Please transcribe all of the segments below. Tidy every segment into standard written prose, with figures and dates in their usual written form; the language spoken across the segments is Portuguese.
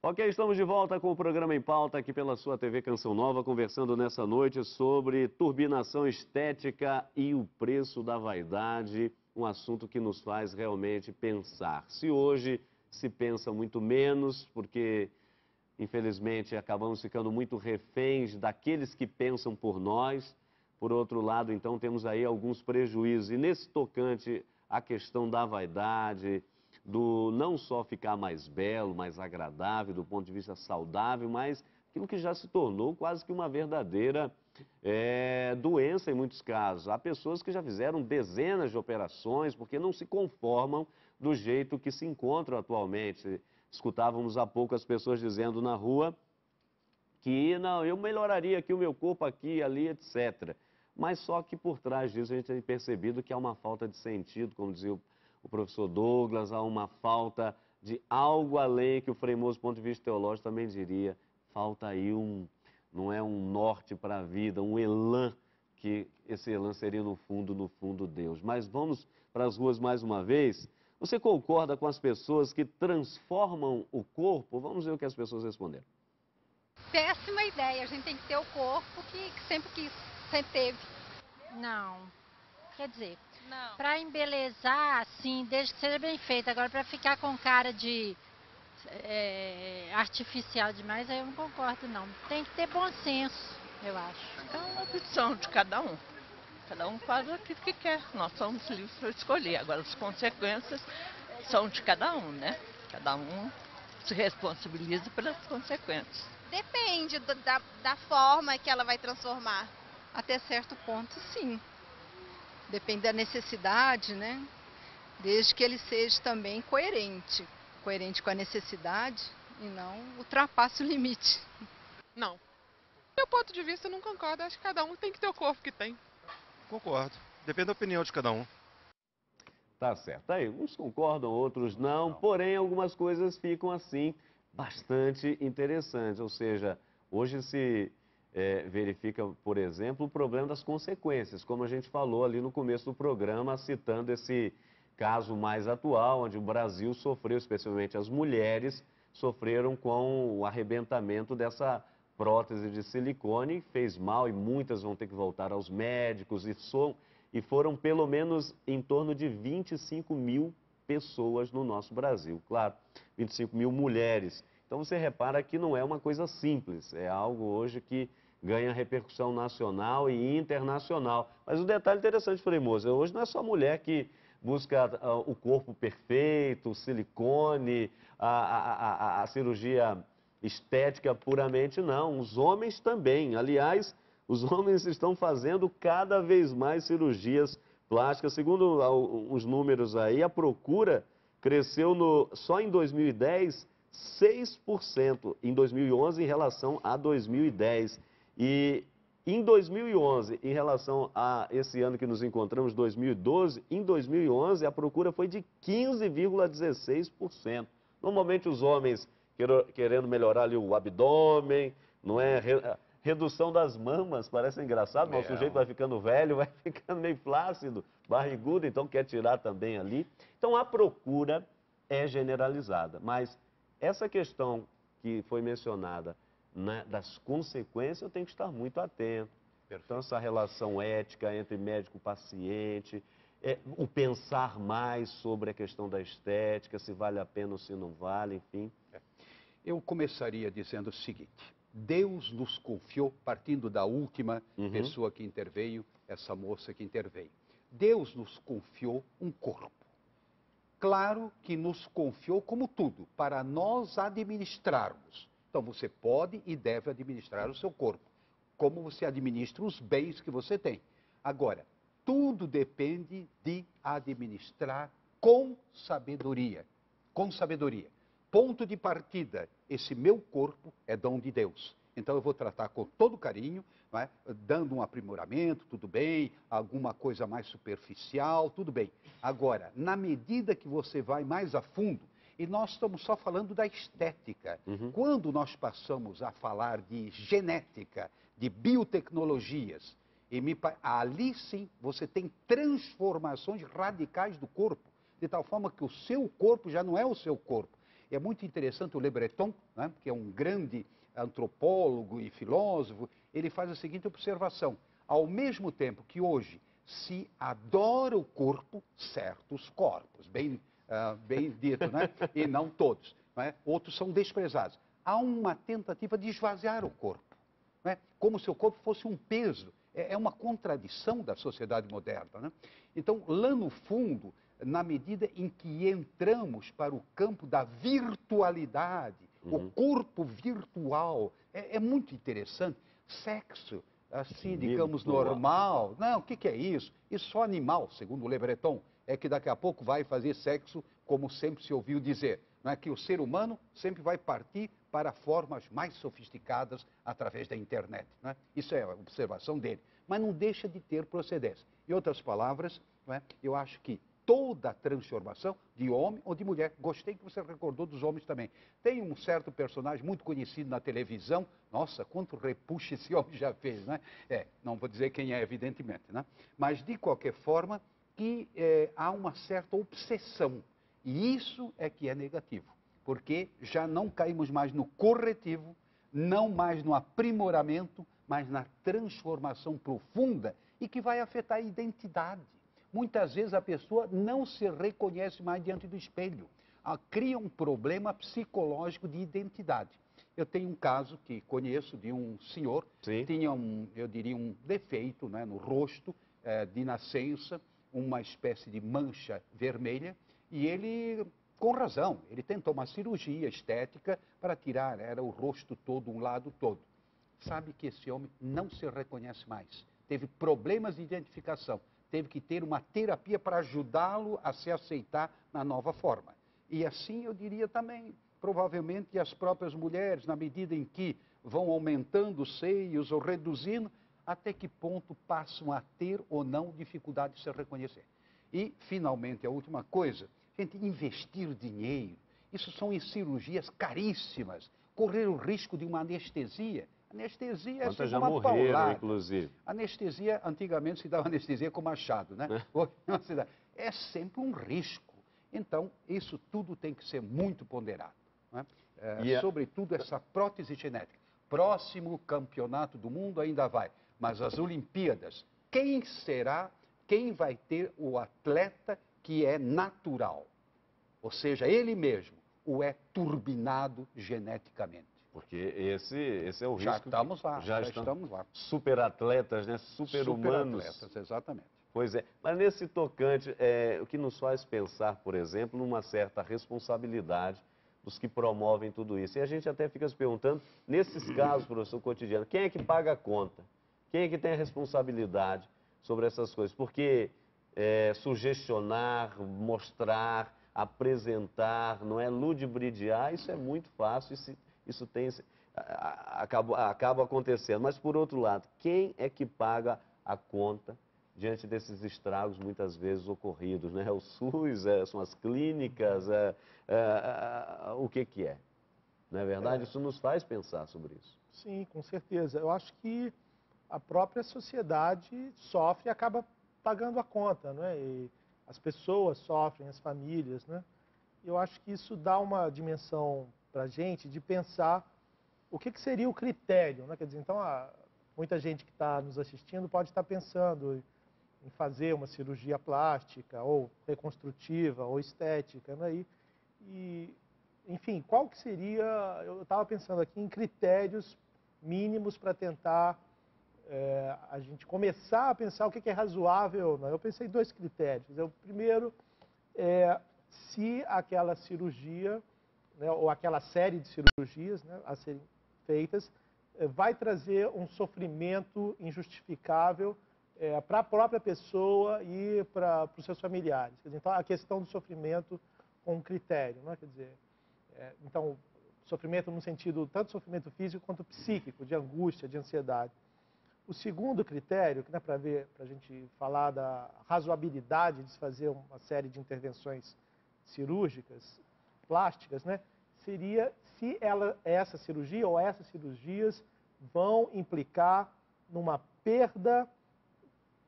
Ok, estamos de volta com o programa Em Pauta aqui pela sua TV Canção Nova, conversando nessa noite sobre turbinação estética e o preço da vaidade, um assunto que nos faz realmente pensar. Se hoje se pensa muito menos, porque infelizmente acabamos ficando muito reféns daqueles que pensam por nós, por outro lado, então temos aí alguns prejuízos. E nesse tocante à questão da vaidade, do não só ficar mais belo, mais agradável, do ponto de vista saudável, mas aquilo que já se tornou quase que uma verdadeira doença em muitos casos. Há pessoas que já fizeram dezenas de operações porque não se conformam do jeito que se encontram atualmente. Escutávamos há pouco as pessoas dizendo na rua que não, eu melhoraria aqui o meu corpo aqui, ali, etc. Mas só que por trás disso a gente tem percebido que há uma falta de sentido, como dizia o professor Douglas, há uma falta de algo além que o Frei Moço, do ponto de vista teológico, também diria. Falta aí não é um norte para a vida, um elan, que esse elan seria no fundo, Deus. Mas vamos para as ruas mais uma vez. Você concorda com as pessoas que transformam o corpo? Vamos ver o que as pessoas responderam. Péssima ideia, a gente tem que ter o corpo que sempre quis, sempre teve. Não, quer dizer, para embelezar, sim, desde que seja bem feito. Agora, para ficar com cara de artificial demais, aí eu não concordo, não. Tem que ter bom senso, eu acho. É uma opção de cada um. Cada um faz aquilo que quer. Nós somos livres para escolher. Agora, as consequências são de cada um, né? Cada um se responsabiliza pelas consequências. Depende da forma que ela vai transformar. Até certo ponto, sim. Depende da necessidade, né? Desde que ele seja também coerente. Coerente com a necessidade e não ultrapasse o limite. Não. Do meu ponto de vista, eu não concordo. Acho que cada um tem que ter o corpo que tem. Concordo. Depende da opinião de cada um. Tá certo. Aí, uns concordam, outros não. Porém, algumas coisas ficam assim bastante interessantes. Ou seja, hoje se verifica, por exemplo, o problema das consequências, como a gente falou ali no começo do programa, citando esse caso mais atual, onde o Brasil sofreu, especialmente as mulheres, sofreram com o arrebentamento dessa prótese de silicone, fez mal e muitas vão ter que voltar aos médicos e foram pelo menos em torno de 25 mil pessoas no nosso Brasil. Claro, 25 mil mulheres. Então você repara que não é uma coisa simples, é algo hoje que ganha repercussão nacional e internacional. Mas um detalhe interessante, Frei Moço, hoje não é só a mulher que busca o corpo perfeito, o silicone, a cirurgia estética puramente, não. Os homens também. Aliás, os homens estão fazendo cada vez mais cirurgias plásticas. Segundo os números aí, a procura cresceu só em 2010, 6% em 2011 em relação a 2010. E em 2011, em relação a esse ano que nos encontramos, 2012, em 2011 a procura foi de 15,16%. Normalmente os homens querendo melhorar ali o abdômen, não é? Redução das mamas, parece engraçado, mas o sujeito vai ficando velho, vai ficando meio flácido, barrigudo, então quer tirar também ali. Então a procura é generalizada, mas essa questão que foi mencionada, né, das consequências, eu tenho que estar muito atento. Então essa relação ética entre médico e paciente, o pensar mais sobre a questão da estética, se vale a pena ou se não vale, enfim. Eu começaria dizendo o seguinte: Deus nos confiou, partindo da última pessoa que interveio, essa moça que interveio. Deus nos confiou um corpo. Claro que nos confiou como tudo, para nós administrarmos. Então você pode e deve administrar o seu corpo, como você administra os bens que você tem. Agora, tudo depende de administrar com sabedoria. Com sabedoria. Ponto de partida, esse meu corpo é dom de Deus. Então eu vou tratar com todo carinho, não é? Dando um aprimoramento, tudo bem, alguma coisa mais superficial, tudo bem. Agora, na medida que você vai mais a fundo, e nós estamos só falando da estética, quando nós passamos a falar de genética, de biotecnologias, ali sim você tem transformações radicais do corpo, de tal forma que o seu corpo já não é o seu corpo. E é muito interessante o Le Breton, né, que é um grande antropólogo e filósofo, ele faz a seguinte observação: ao mesmo tempo que hoje se adora o corpo, certos corpos, bem dito, né? E não todos, né? Outros são desprezados. Há uma tentativa de esvaziar o corpo, né? Como se o corpo fosse um peso. É uma contradição da sociedade moderna, né? Então, lá no fundo, na medida em que entramos para o campo da virtualidade, o corpo virtual, é muito interessante. Sexo, assim, digamos, normal. Não, o que é isso? Isso só animal, segundo o Le Breton, é que daqui a pouco vai fazer sexo, como sempre se ouviu dizer. Não é que o ser humano sempre vai partir para formas mais sofisticadas através da internet. Não é? Isso é a observação dele. Mas não deixa de ter procedência. Em outras palavras, não é? Eu acho que toda transformação de homem ou de mulher, gostei que você recordou dos homens também. Tem um certo personagem muito conhecido na televisão, nossa, quanto repuxo esse homem já fez, né? Não vou dizer quem é, evidentemente, né? Mas, de qualquer forma, que há uma certa obsessão. E isso é que é negativo, porque já não caímos mais no corretivo, não mais no aprimoramento, mas na transformação profunda e que vai afetar a identidade. Muitas vezes a pessoa não se reconhece mais diante do espelho. Cria um problema psicológico de identidade. Eu tenho um caso que conheço de um senhor que tinha eu diria, um defeito, né, no rosto, de nascença, uma espécie de mancha vermelha, e ele, com razão, ele tentou uma cirurgia estética para tirar, era o rosto todo, um lado todo. Sabe que esse homem não se reconhece mais. Teve problemas de identificação. Teve que ter uma terapia para ajudá-lo a se aceitar na nova forma. E assim eu diria também, provavelmente as próprias mulheres, na medida em que vão aumentando os seios ou reduzindo, até que ponto passam a ter ou não dificuldade de se reconhecer. E, finalmente, a última coisa, gente, investir dinheiro, isso são em cirurgias caríssimas, correr o risco de uma anestesia. Anestesia é já uma morreram, paulada. inclusive. Anestesia, antigamente se dava anestesia com machado, né? É sempre um risco. Então, isso tudo tem que ser muito ponderado. Né? Sobretudo essa prótese genética. Próximo campeonato do mundo ainda vai, mas as Olimpíadas, quem vai ter o atleta que é natural? Ou seja, ele mesmo, ou é turbinado geneticamente? Porque esse é o risco. Já estamos lá, já estamos lá. Superatletas, né? Super-humanos. Super-atletas, exatamente. Pois é. Mas nesse tocante, o que nos faz pensar, por exemplo, numa certa responsabilidade dos que promovem tudo isso. E a gente até fica se perguntando, nesses casos, professor cotidiano, quem é que paga a conta? Quem é que tem a responsabilidade sobre essas coisas? Porque sugestionar, mostrar, apresentar, não é ludibriar, isso é muito fácil. Isso acaba acontecendo. Mas, por outro lado, quem é que paga a conta diante desses estragos muitas vezes ocorridos? Né? O SUS, são as clínicas, o que é? Não é verdade? Isso nos faz pensar sobre isso. Sim, com certeza. Eu acho que a própria sociedade sofre e acaba pagando a conta, né? E as pessoas sofrem, as famílias, né? Eu acho que isso dá uma dimensão para a gente de pensar o que seria o critério, né? Quer dizer, então, muita gente que está nos assistindo pode estar pensando em fazer uma cirurgia plástica, ou reconstrutiva, ou estética, né? Enfim, qual que seria, eu estava pensando aqui em critérios mínimos para tentar a gente começar a pensar o que é razoável. Né? Eu pensei em 2 critérios. O primeiro é se aquela cirurgia, né, ou aquela série de cirurgias, né, a serem feitas, vai trazer um sofrimento injustificável para a própria pessoa e para os seus familiares. Quer dizer, então, a questão do sofrimento com um critério. Né? Quer dizer, então, sofrimento no sentido tanto sofrimento físico quanto psíquico, de angústia, de ansiedade. O segundo critério, que dá para ver, para a gente falar da razoabilidade de se fazer uma série de intervenções cirúrgicas, plásticas, né, seria se essa cirurgia ou essas cirurgias vão implicar numa perda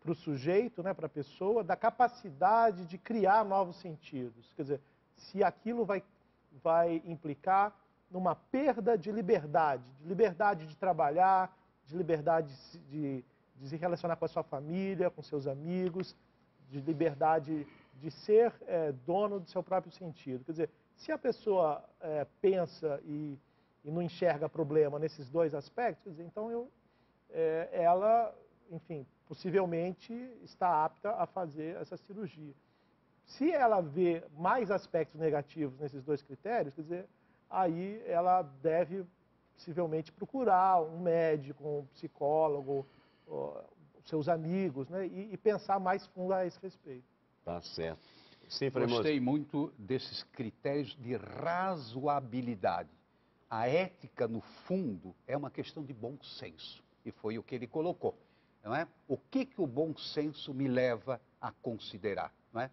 para o sujeito, né, para a pessoa, da capacidade de criar novos sentidos. Quer dizer, se aquilo vai vai implicar numa perda de liberdade de trabalhar, de liberdade de se relacionar com a sua família, com seus amigos, de liberdade de ser dono do seu próprio sentido. Quer dizer, se a pessoa pensa e não enxerga problema nesses dois aspectos, quer dizer, então ela, enfim, possivelmente está apta a fazer essa cirurgia. Se ela vê mais aspectos negativos nesses dois critérios, quer dizer, aí ela deve possivelmente procurar um médico, um psicólogo, seus amigos, né, e pensar mais fundo a esse respeito. Tá certo. Sim, Frei Moza. Gostei muito desses critérios de razoabilidade. A ética, no fundo, é uma questão de bom senso. E foi o que ele colocou. Não é? O que o bom senso me leva a considerar? Não é?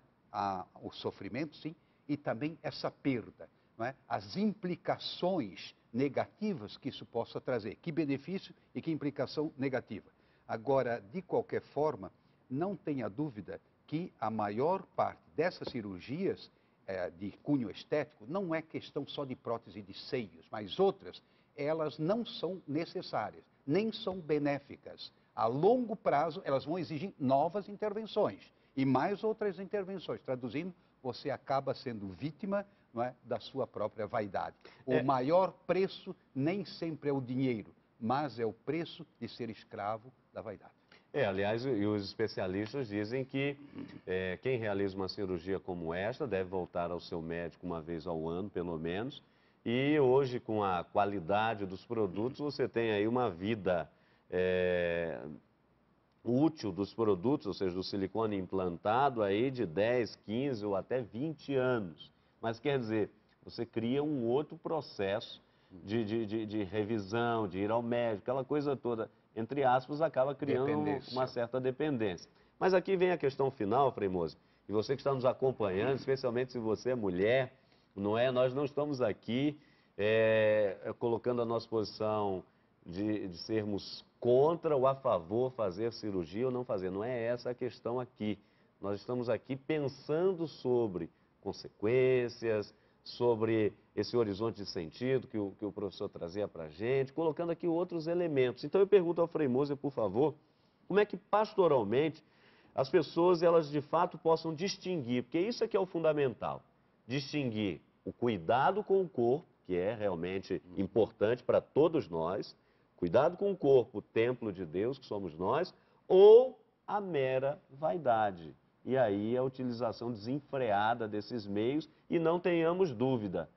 O sofrimento, sim, e também essa perda. Não é? As implicações negativas que isso possa trazer. Que benefício e que implicação negativa. Agora, de qualquer forma, não tenha dúvida que a maior parte dessas cirurgias de cunho estético não é questão só de prótese de seios, mas outras, elas não são necessárias, nem são benéficas. A longo prazo, elas vão exigir novas intervenções e mais outras intervenções. Traduzindo, você acaba sendo vítima, não é, da sua própria vaidade. O maior preço nem sempre é o dinheiro, mas é o preço de ser escravo da vaidade. Aliás, e os especialistas dizem que quem realiza uma cirurgia como esta deve voltar ao seu médico uma vez ao ano, pelo menos. E hoje, com a qualidade dos produtos, você tem aí uma vida útil dos produtos, ou seja, do silicone implantado aí de 10, 15 ou até 20 anos. Mas quer dizer, você cria um outro processo de revisão, de ir ao médico, aquela coisa toda, entre aspas, acaba criando uma certa dependência. Mas aqui vem a questão final, Frei Moza, e você que está nos acompanhando, especialmente se você é mulher, não é? Nós não estamos aqui colocando a nossa posição de sermos contra ou a favor fazer cirurgia ou não fazer. Não é essa a questão aqui. Nós estamos aqui pensando sobre consequências, sobre esse horizonte de sentido que o professor trazia para a gente, colocando aqui outros elementos. Então eu pergunto ao Frei Moza, por favor, como é que pastoralmente as pessoas, elas de fato possam distinguir, porque isso é que é o fundamental, distinguir o cuidado com o corpo, que é realmente importante para todos nós, cuidado com o corpo, o templo de Deus, que somos nós, ou a mera vaidade. E aí a utilização desenfreada desses meios, e não tenhamos dúvida,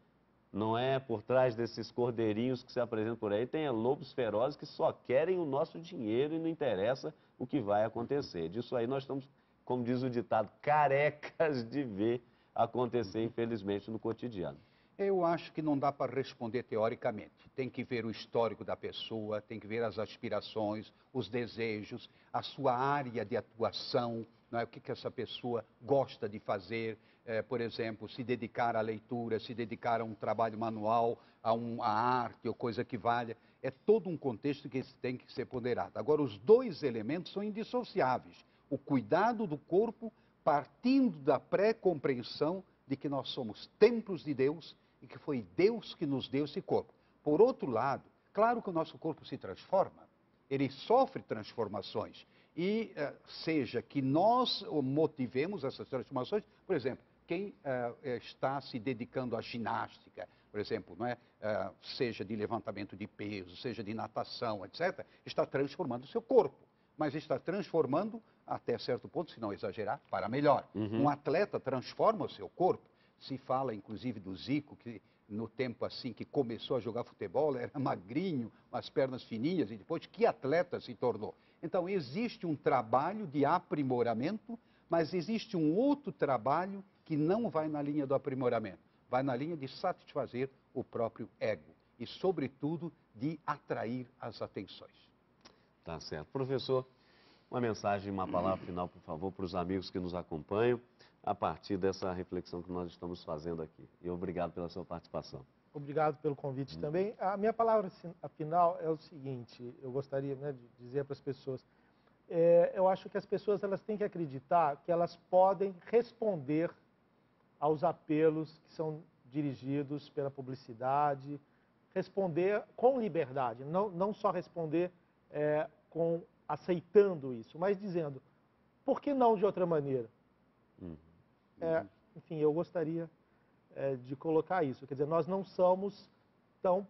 não é por trás desses cordeirinhos que se apresentam por aí, tem lobos ferozes que só querem o nosso dinheiro e não interessa o que vai acontecer. Disso aí nós estamos, como diz o ditado, carecas de ver acontecer, infelizmente, no cotidiano. Eu acho que não dá para responder teoricamente. Tem que ver o histórico da pessoa, tem que ver as aspirações, os desejos, a sua área de atuação, não é? O que essa pessoa gosta de fazer, por exemplo, se dedicar à leitura, se dedicar a um trabalho manual, a arte ou coisa que valha. É todo um contexto que tem que ser ponderado. Agora, os dois elementos são indissociáveis. O cuidado do corpo partindo da pré-compreensão de que nós somos templos de Deus e que foi Deus que nos deu esse corpo. Por outro lado, claro que o nosso corpo se transforma, ele sofre transformações. E seja que nós motivemos essas transformações, por exemplo, quem está se dedicando à ginástica, por exemplo, não é? Seja de levantamento de peso, seja de natação, etc., está transformando o seu corpo. Mas está transformando, até certo ponto, se não exagerar, para melhor. Um atleta transforma o seu corpo. Se fala, inclusive, do Zico, que no tempo assim que começou a jogar futebol, era magrinho, umas pernas fininhas, e depois que atleta se tornou. Então, existe um trabalho de aprimoramento, mas existe um outro trabalho que não vai na linha do aprimoramento, vai na linha de satisfazer o próprio ego e, sobretudo, de atrair as atenções. Tá certo. Professor, uma mensagem, uma palavra final, por favor, para os amigos que nos acompanham, a partir dessa reflexão que nós estamos fazendo aqui. E obrigado pela sua participação. Obrigado pelo convite também. A minha palavra final é o seguinte, eu gostaria, né, de dizer para as pessoas, eu acho que as pessoas elas têm que acreditar que elas podem responder aos apelos que são dirigidos pela publicidade, responder com liberdade, não só responder aceitando isso, mas dizendo, por que não de outra maneira? Enfim, eu gostaria de colocar isso. Quer dizer, nós não somos tão,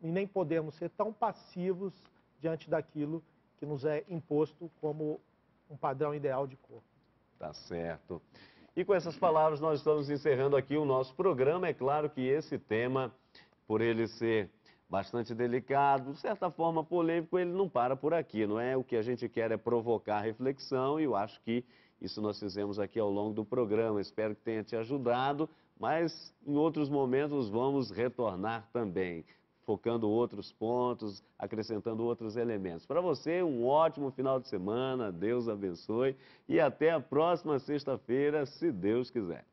e nem podemos ser tão passivos diante daquilo que nos é imposto como um padrão ideal de corpo. Tá certo. E com essas palavras nós estamos encerrando aqui o nosso programa. É claro que esse tema, por ele ser bastante delicado, de certa forma polêmico, ele não para por aqui, não é? O que a gente quer é provocar reflexão e eu acho que isso nós fizemos aqui ao longo do programa. Espero que tenha te ajudado, mas em outros momentos vamos retornar também, focando outros pontos, acrescentando outros elementos. Para você, um ótimo final de semana, Deus abençoe e até a próxima sexta-feira, se Deus quiser.